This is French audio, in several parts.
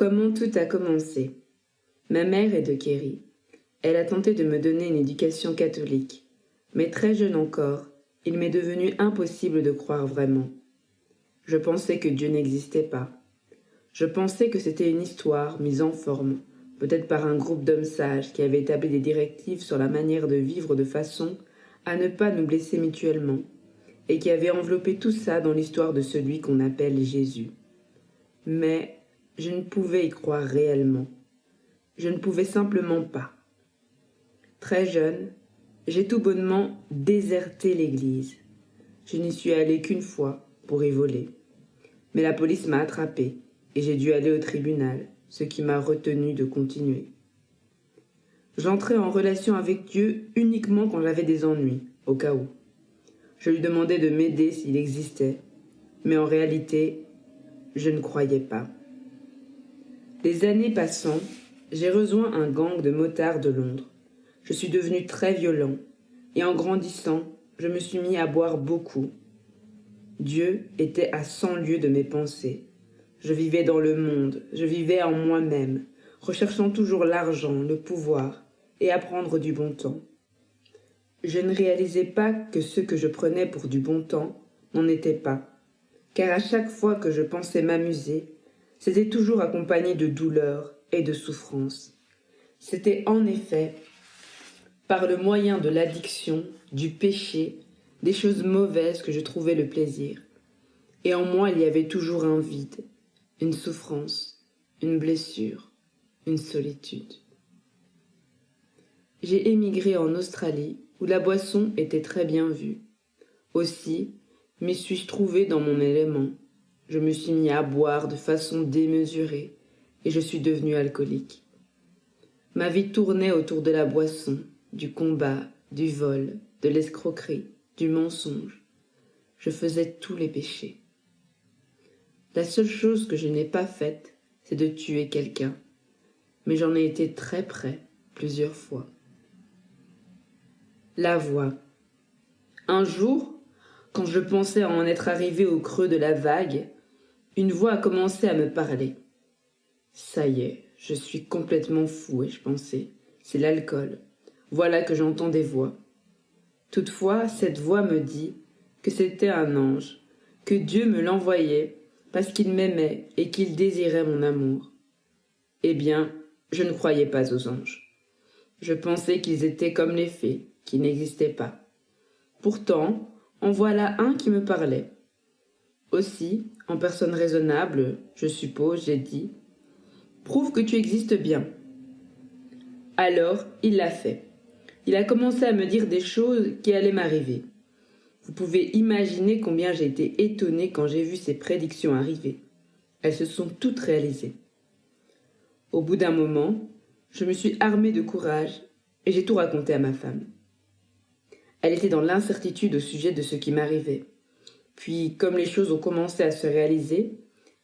Comment tout a commencé? Ma mère est de Kéry. Elle a tenté de me donner une éducation catholique. Mais très jeune encore, il m'est devenu impossible de croire vraiment. Je pensais que Dieu n'existait pas. Je pensais que c'était une histoire mise en forme, peut-être par un groupe d'hommes sages qui avaient établi des directives sur la manière de vivre de façon à ne pas nous blesser mutuellement, et qui avait enveloppé tout ça dans l'histoire de celui qu'on appelle Jésus. Mais je ne pouvais y croire réellement. Je ne pouvais simplement pas. Très jeune, j'ai tout bonnement déserté l'église. Je n'y suis allée qu'une fois pour y voler. Mais la police m'a attrapée et j'ai dû aller au tribunal, ce qui m'a retenu de continuer. J'entrais en relation avec Dieu uniquement quand j'avais des ennuis, au cas où. Je lui demandais de m'aider s'il existait, mais en réalité, je ne croyais pas. Les années passant, j'ai rejoint un gang de motards de Londres. Je suis devenu très violent, et en grandissant, je me suis mis à boire beaucoup. Dieu était à 100 lieues de mes pensées. Je vivais dans le monde, je vivais en moi-même, recherchant toujours l'argent, le pouvoir, et à prendre du bon temps. Je ne réalisais pas que ce que je prenais pour du bon temps n'en était pas, car à chaque fois que je pensais m'amuser, c'était toujours accompagné de douleur et de souffrance. C'était en effet par le moyen de l'addiction, du péché, des choses mauvaises que je trouvais le plaisir. Et en moi, il y avait toujours un vide, une souffrance, une blessure, une solitude. J'ai émigré en Australie, où la boisson était très bien vue. Aussi, m'y suis-je trouvé dans mon élément. Je me suis mis à boire de façon démesurée, et je suis devenu alcoolique. Ma vie tournait autour de la boisson, du combat, du vol, de l'escroquerie, du mensonge. Je faisais tous les péchés. La seule chose que je n'ai pas faite, c'est de tuer quelqu'un. Mais j'en ai été très près, plusieurs fois. La voix. Un jour, quand je pensais en être arrivé au creux de la vague, une voix a commencé à me parler. Ça y est, je suis complètement fou, ai-je pensé. C'est l'alcool. Voilà que j'entends des voix. Toutefois, cette voix me dit que c'était un ange, que Dieu me l'envoyait parce qu'il m'aimait et qu'il désirait mon amour. Eh bien, je ne croyais pas aux anges. Je pensais qu'ils étaient comme les fées, qui n'existaient pas. Pourtant, en voilà un qui me parlait. Aussi, en personne raisonnable, je suppose, j'ai dit « Prouve que tu existes bien ». Alors, il l'a fait. Il a commencé à me dire des choses qui allaient m'arriver. Vous pouvez imaginer combien j'ai été étonnée quand j'ai vu ces prédictions arriver. Elles se sont toutes réalisées. Au bout d'un moment, je me suis armée de courage et j'ai tout raconté à ma femme. Elle était dans l'incertitude au sujet de ce qui m'arrivait. Puis, comme les choses ont commencé à se réaliser,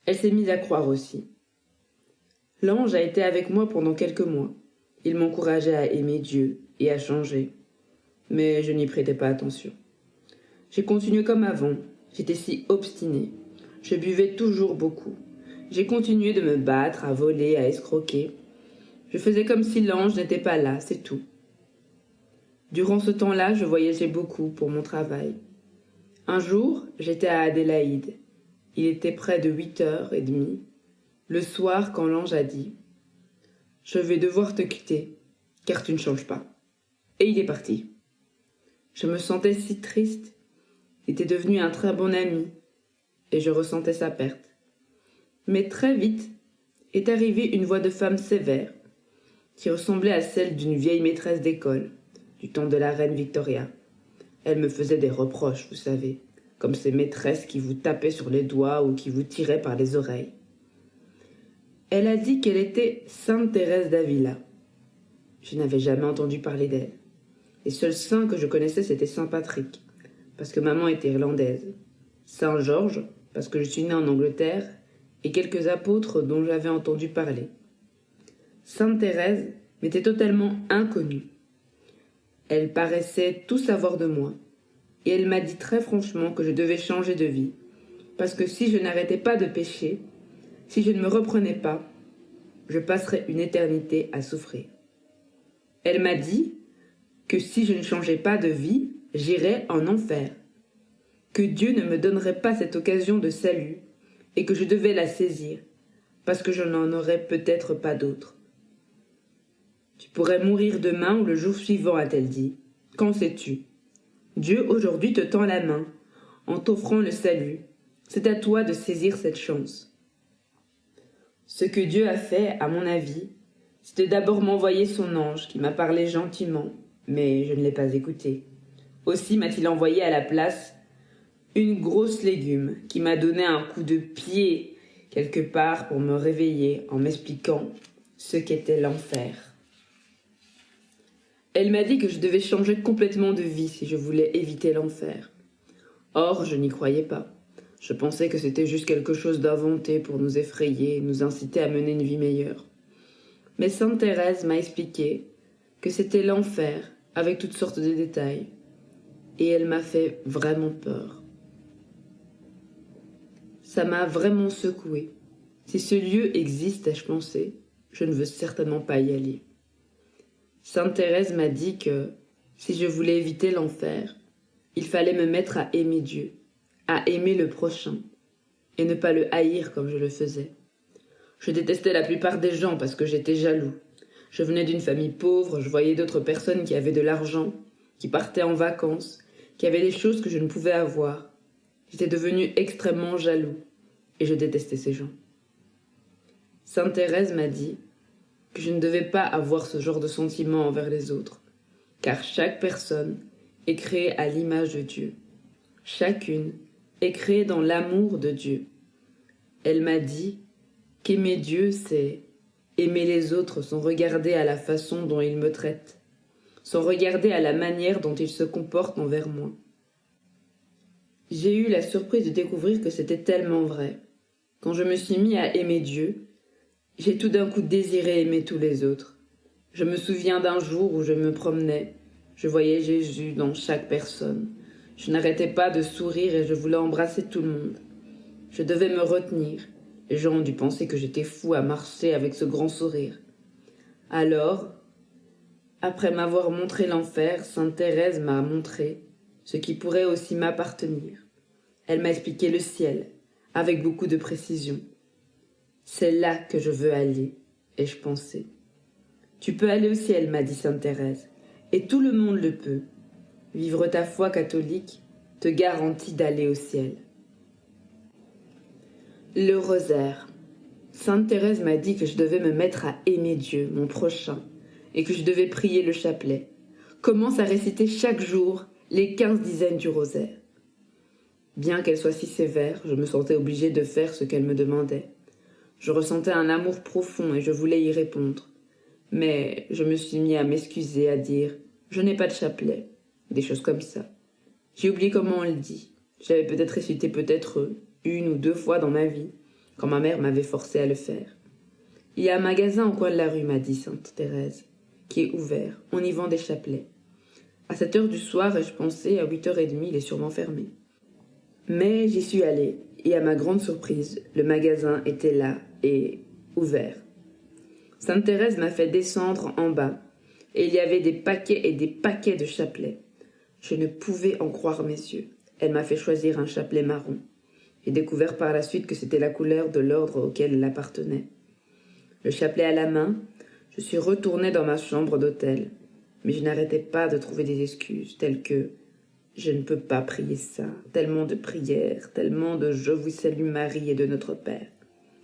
elle s'est mise à croire aussi. L'ange a été avec moi pendant quelques mois. Il m'encourageait à aimer Dieu et à changer. Mais je n'y prêtais pas attention. J'ai continué comme avant. J'étais si obstinée. Je buvais toujours beaucoup. J'ai continué de me battre, à voler, à escroquer. Je faisais comme si l'ange n'était pas là, c'est tout. Durant ce temps-là, je voyageais beaucoup pour mon travail. Un jour, j'étais à Adélaïde. Il était près de 8h30. Le soir, quand l'ange a dit « Je vais devoir te quitter, car tu ne changes pas. » Et il est parti. Je me sentais si triste. Il était devenu un très bon ami, et je ressentais sa perte. Mais très vite est arrivée une voix de femme sévère, qui ressemblait à celle d'une vieille maîtresse d'école, du temps de la reine Victoria. Elle me faisait des reproches, vous savez, comme ces maîtresses qui vous tapaient sur les doigts ou qui vous tiraient par les oreilles. Elle a dit qu'elle était Sainte Thérèse d'Avila. Je n'avais jamais entendu parler d'elle. Les seuls saints que je connaissais, c'était Saint Patrick, parce que maman était irlandaise, Saint Georges, parce que je suis née en Angleterre, et quelques apôtres dont j'avais entendu parler. Sainte Thérèse m'était totalement inconnue. Elle paraissait tout savoir de moi, et elle m'a dit très franchement que je devais changer de vie, parce que si je n'arrêtais pas de pécher, si je ne me reprenais pas, je passerais une éternité à souffrir. Elle m'a dit que si je ne changeais pas de vie, j'irais en enfer, que Dieu ne me donnerait pas cette occasion de salut et que je devais la saisir, parce que je n'en aurais peut-être pas d'autre. Tu pourrais mourir demain ou le jour suivant, a-t-elle dit. Qu'en sais-tu? Dieu aujourd'hui te tend la main, en t'offrant le salut. C'est à toi de saisir cette chance. Ce que Dieu a fait, à mon avis, c'était d'abord m'envoyer son ange qui m'a parlé gentiment, mais je ne l'ai pas écouté. Aussi m'a-t-il envoyé à la place une grosse légume qui m'a donné un coup de pied quelque part pour me réveiller en m'expliquant ce qu'était l'enfer. Elle m'a dit que je devais changer complètement de vie si je voulais éviter l'enfer. Or, je n'y croyais pas. Je pensais que c'était juste quelque chose d'inventé pour nous effrayer et nous inciter à mener une vie meilleure. Mais Sainte Thérèse m'a expliqué que c'était l'enfer avec toutes sortes de détails. Et elle m'a fait vraiment peur. Ça m'a vraiment secouée. Si ce lieu existe, ai-je pensé, je ne veux certainement pas y aller. Sainte Thérèse m'a dit que, si je voulais éviter l'enfer, il fallait me mettre à aimer Dieu, à aimer le prochain, et ne pas le haïr comme je le faisais. Je détestais la plupart des gens parce que j'étais jaloux. Je venais d'une famille pauvre, je voyais d'autres personnes qui avaient de l'argent, qui partaient en vacances, qui avaient des choses que je ne pouvais avoir. J'étais devenu extrêmement jaloux, et je détestais ces gens. Sainte Thérèse m'a dit que je ne devais pas avoir ce genre de sentiment envers les autres, car chaque personne est créée à l'image de Dieu. Chacune est créée dans l'amour de Dieu. Elle m'a dit qu'aimer Dieu, c'est aimer les autres sans regarder à la façon dont ils me traitent, sans regarder à la manière dont ils se comportent envers moi. J'ai eu la surprise de découvrir que c'était tellement vrai. Quand je me suis mis à aimer Dieu, j'ai tout d'un coup désiré aimer tous les autres. Je me souviens d'un jour où je me promenais. Je voyais Jésus dans chaque personne. Je n'arrêtais pas de sourire et je voulais embrasser tout le monde. Je devais me retenir. Les gens ont dû penser que j'étais fou à marcher avec ce grand sourire. Alors, après m'avoir montré l'enfer, Sainte Thérèse m'a montré ce qui pourrait aussi m'appartenir. Elle m'a expliqué le ciel, avec beaucoup de précision. C'est là que je veux aller, ai-je pensé. Tu peux aller au ciel, m'a dit Sainte Thérèse, et tout le monde le peut. Vivre ta foi catholique te garantit d'aller au ciel. Le rosaire. Sainte Thérèse m'a dit que je devais me mettre à aimer Dieu, mon prochain, et que je devais prier le chapelet. Commence à réciter chaque jour les 15 dizaines du rosaire. Bien qu'elle soit si sévère, je me sentais obligée de faire ce qu'elle me demandait. Je ressentais un amour profond et je voulais y répondre. Mais je me suis mis à m'excuser, à dire « je n'ai pas de chapelet », des choses comme ça. J'ai oublié comment on le dit. J'avais peut-être récité une ou deux fois dans ma vie, quand ma mère m'avait forcé à le faire. Il y a un magasin au coin de la rue, m'a dit Sainte Thérèse, qui est ouvert. On y vend des chapelets. À 7 heures du soir, ai-je pensé, à 8h30, il est sûrement fermé. Mais j'y suis allée, et à ma grande surprise, le magasin était là et ouvert. Sainte Thérèse m'a fait descendre en bas, et il y avait des paquets et des paquets de chapelets. Je ne pouvais en croire mes yeux. Elle m'a fait choisir un chapelet marron. J'ai découvert par la suite que c'était la couleur de l'ordre auquel elle appartenait. Le chapelet à la main, je suis retournée dans ma chambre d'hôtel, mais je n'arrêtais pas de trouver des excuses, telles que « je ne peux pas prier ça, tellement de prières, tellement de « Je vous salue Marie » et de Notre Père.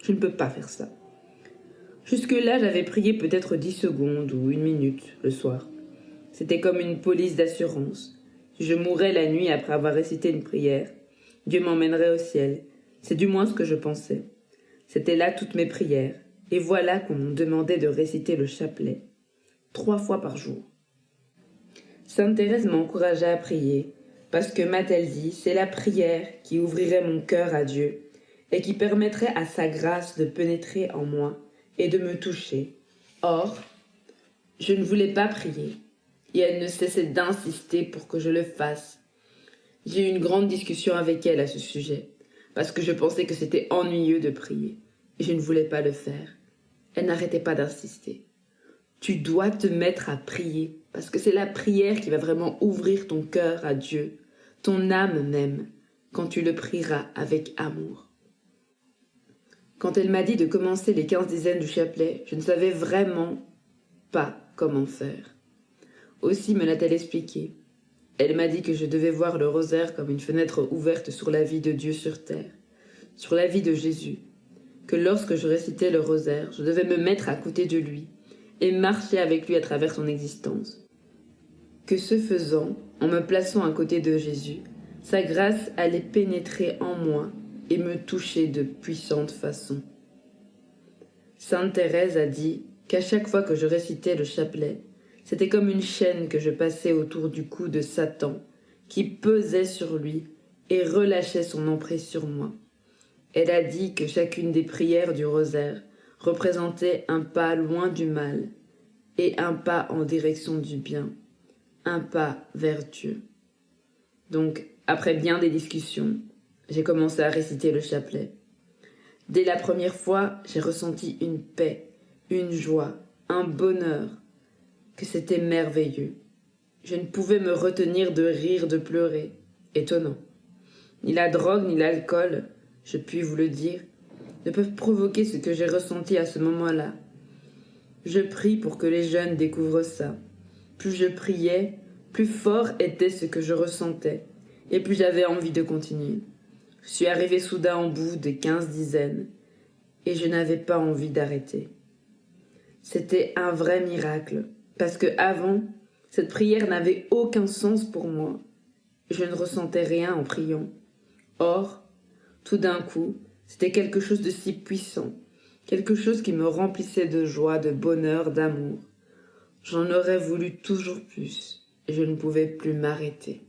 Je ne peux pas faire ça. » Jusque-là, j'avais prié peut-être 10 secondes ou 1 minute le soir. C'était comme une police d'assurance. Si je mourais la nuit après avoir récité une prière, Dieu m'emmènerait au ciel. C'est du moins ce que je pensais. C'était là toutes mes prières. Et voilà qu'on me demandait de réciter le chapelet. 3 fois par jour. Sainte Thérèse m'encourageait à prier, parce que, m'a-t-elle dit, c'est la prière qui ouvrirait mon cœur à Dieu et qui permettrait à sa grâce de pénétrer en moi et de me toucher. Or, je ne voulais pas prier, et elle ne cessait d'insister pour que je le fasse. J'ai eu une grande discussion avec elle à ce sujet, parce que je pensais que c'était ennuyeux de prier, et je ne voulais pas le faire. Elle n'arrêtait pas d'insister. Tu dois te mettre à prier, parce que c'est la prière qui va vraiment ouvrir ton cœur à Dieu, ton âme même, quand tu le prieras avec amour. Quand elle m'a dit de commencer les 15 dizaines du chapelet, je ne savais vraiment pas comment faire. Aussi me l'a-t-elle expliqué. Elle m'a dit que je devais voir le rosaire comme une fenêtre ouverte sur la vie de Dieu sur terre, sur la vie de Jésus, que lorsque je récitais le rosaire, je devais me mettre à côté de lui et marcher avec lui à travers son existence. Que ce faisant, en me plaçant à côté de Jésus, sa grâce allait pénétrer en moi et me toucher de puissante façon. Sainte Thérèse a dit qu'à chaque fois que je récitais le chapelet, c'était comme une chaîne que je passais autour du cou de Satan, qui pesait sur lui et relâchait son emprise sur moi. Elle a dit que chacune des prières du rosaire représentait un pas loin du mal et un pas en direction du bien, un pas vers Dieu. Donc, après bien des discussions, j'ai commencé à réciter le chapelet. Dès la première fois, j'ai ressenti une paix, une joie, un bonheur, que c'était merveilleux. Je ne pouvais me retenir de rire, de pleurer. Étonnant. Ni la drogue, ni l'alcool, je puis vous le dire, ne peuvent provoquer ce que j'ai ressenti à ce moment-là. Je prie pour que les jeunes découvrent ça. Plus je priais, plus fort était ce que je ressentais, et plus j'avais envie de continuer. Je suis arrivée soudain au bout de 15 dizaines, et je n'avais pas envie d'arrêter. C'était un vrai miracle, parce que avant, cette prière n'avait aucun sens pour moi. Je ne ressentais rien en priant. Or, tout d'un coup, c'était quelque chose de si puissant, quelque chose qui me remplissait de joie, de bonheur, d'amour. J'en aurais voulu toujours plus, et je ne pouvais plus m'arrêter.